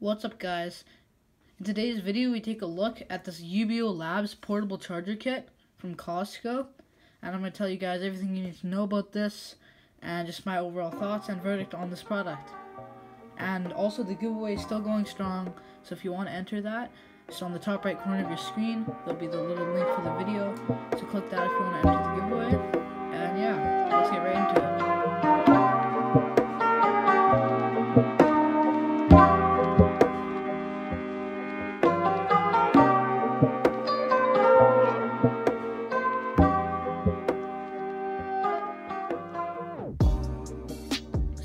What's up, guys? In today's video we take a look at this UbioLabs portable charger kit from Costco, and I'm going to tell you guys everything you need to know about this and just my overall thoughts and verdict on this product. And also the giveaway is still going strong, so if you want to enter that, just on the top right corner of your screen there'll be the little link for the video, so click that if you want to enter the giveaway. And yeah, let's get right into it.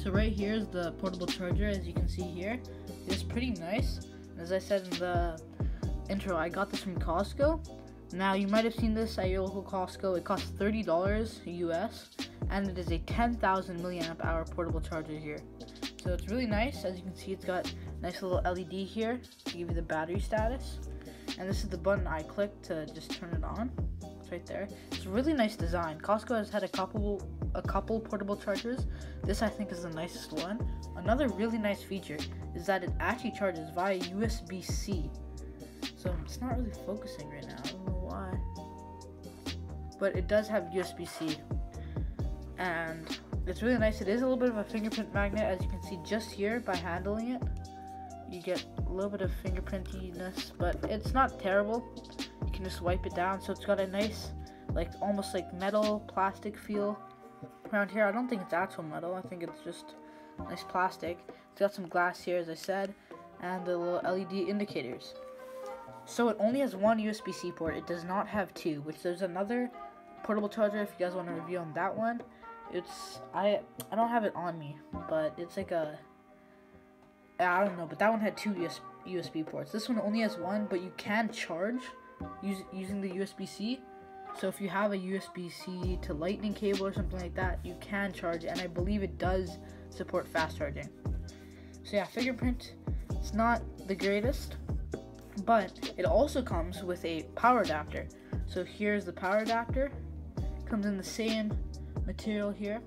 So right here is the portable charger. As you can see here, it's pretty nice. As I said in the intro, I got this from Costco. Now you might have seen this at your local Costco. It costs $30 US, and it is a 10,000 milliamp hour portable charger here. So it's really nice. As you can see, it's got a nice little LED here to give you the battery status, and this is the button I click to just turn it on. It's right there. It's a really nice design. Costco has had a couple portable chargers. This I think is the nicest one. Another really nice feature is that it actually charges via USB-C. So it's not really focusing right now. I don't know why. But it does have USB-C. And it's really nice. It is a little bit of a fingerprint magnet, as you can see just here by handling it. You get a little bit of fingerprintiness, but it's not terrible. You can just wipe it down. So it's got a nice, like almost like metal plastic feel around here. I don't think it's actual metal. I think it's just nice plastic. It's got some glass here, as I said, and the little LED indicators. So it only has one USB-C port. It does not have two, which there's another portable charger if you guys want to review on that one. It's I don't have it on me, but it's like a, I don't know, but that one had two USB ports. This one only has one, but you can charge using the USB-C. So if you have a USB-C to lightning cable or something like that, you can charge it, and I believe it does support fast charging. So yeah, fingerprint, it's not the greatest, but it also comes with a power adapter. So here's the power adapter. Comes in the same material here,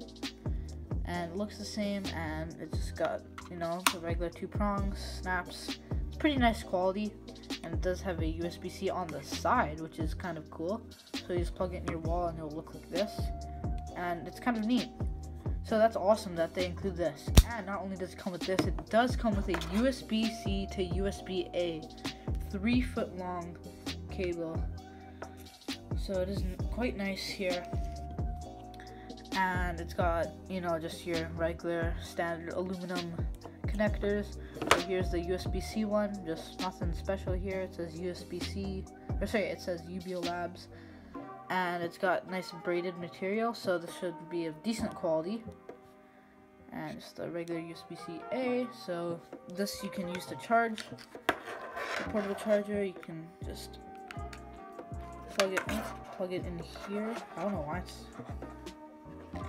and it looks the same, and it's just got, you know, the regular two prongs, snaps. It's pretty nice quality, and it does have a USB-C on the side, which is kind of cool. So you just plug it in your wall and it'll look like this, and it's kind of neat. So that's awesome that they include this. And not only does it come with this, it does come with a USB-C to USB-A 3-foot long cable. So it is quite nice here. And it's got, you know, just your regular standard aluminum connectors. So here's the USB-C one, just nothing special here. It says USB-C, or sorry, it says UbioLabs, and it's got nice braided material, so this should be of decent quality. And it's the regular USB-C-A, so this you can use to charge the portable charger. You can just plug it in here. I don't know why it's,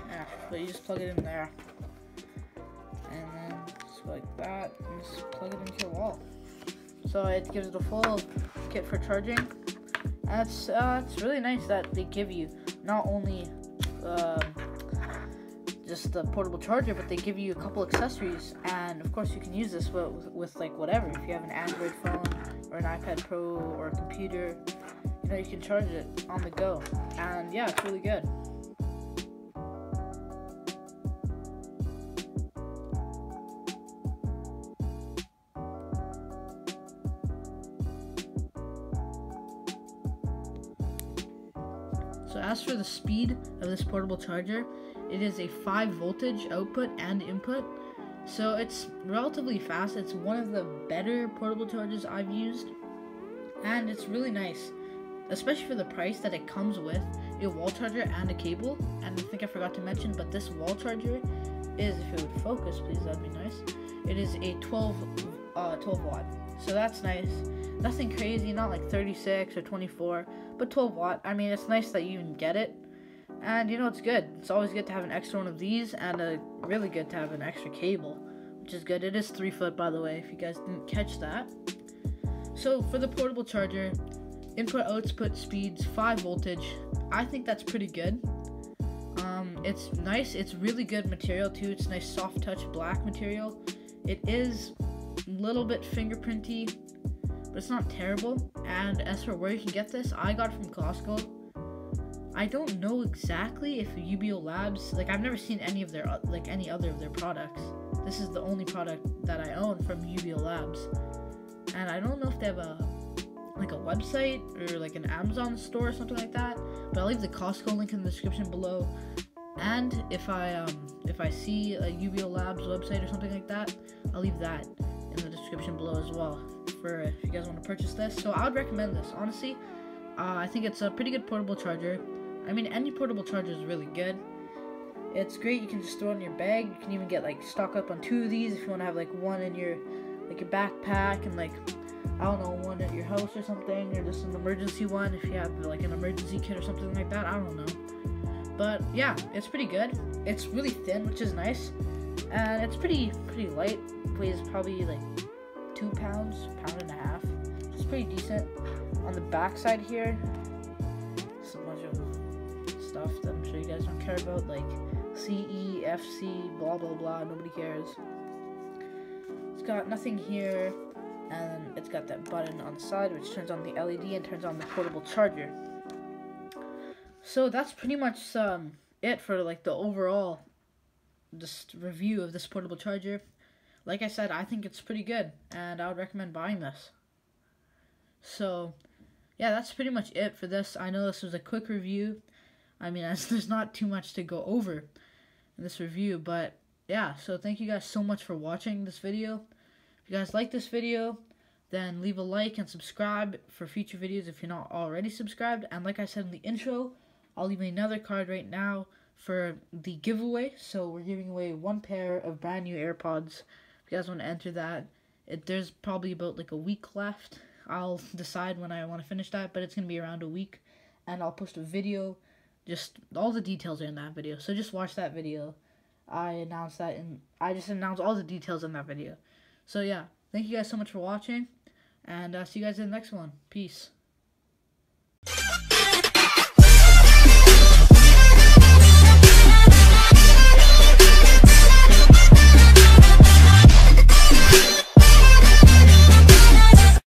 yeah, but you just plug it in there, and then just like that, and just plug it into your wall. So it gives it a full kit for charging, and it's really nice that they give you not only just the portable charger, but they give you a couple accessories. And of course you can use this with like whatever. If you have an Android phone or an iPad Pro or a computer, you know, you can charge it on the go, and yeah, it's really good. So as for the speed of this portable charger, it is a 5 voltage output and input, so it's relatively fast. It's one of the better portable chargers I've used, and it's really nice, especially for the price that it comes with a wall charger and a cable. And I think I forgot to mention, but this wall charger is, if it would focus please, that'd be nice, it is a 12 watt, so that's nice. Nothing crazy, not like 36 or 24, but 12 watt. I mean, it's nice that you even get it. And you know, it's good. It's always good to have an extra one of these, and really good to have an extra cable, which is good. It is 3 foot, by the way, if you guys didn't catch that. So for the portable charger, input output speeds 5 voltage. I think that's pretty good. It's nice. It's really good material too. It's nice soft touch black material. It is little bit fingerprinty, but it's not terrible. And as for where you can get this, I got it from Costco. I don't know exactly if UbioLabs, like I've never seen any other of their products. This is the only product that I own from UbioLabs, and I don't know if they have a website or like an Amazon store or something like that. But I'll leave the Costco link in the description below. And if I see a UbioLabs website or something like that, I'll leave that in the description below as well for if you guys want to purchase this. So I would recommend this, honestly. I think it's a pretty good portable charger. I mean, any portable charger is really good. It's great. You can just throw it in your bag. You can even get like stock up on 2 of these if you want to have like one in your backpack and like, I don't know, one at your house or something, or just an emergency one if you have like an emergency kit or something like that. I don't know. But yeah, it's pretty good. It's really thin, which is nice, and it's pretty light. Weighs probably like 2 pounds, pound and a half. It's pretty decent. On the back side here, just a bunch of stuff that I'm sure you guys don't care about, like CE, FC, blah blah blah. Nobody cares. It's got nothing here, and it's got that button on the side which turns on the LED and turns on the portable charger. So that's pretty much it for like the overall just review of this portable charger. Like I said, I think it's pretty good, and I would recommend buying this. So yeah, that's pretty much it for this. I know this was a quick review. I mean, there's not too much to go over in this review, but yeah, so thank you guys so much for watching this video. If you guys like this video, then leave a like and subscribe for future videos if you're not already subscribed. And like I said in the intro, I'll leave another card right now for the giveaway. So we're giving away 1 pair of brand new AirPods. If you guys want to enter that, there's probably about like a week left. I'll decide when I want to finish that, but it's going to be around a week. And I'll post a video. Just all the details are in that video. So just watch that video. I just announced all the details in that video. So yeah, thank you guys so much for watching. And see you guys in the next one. Peace.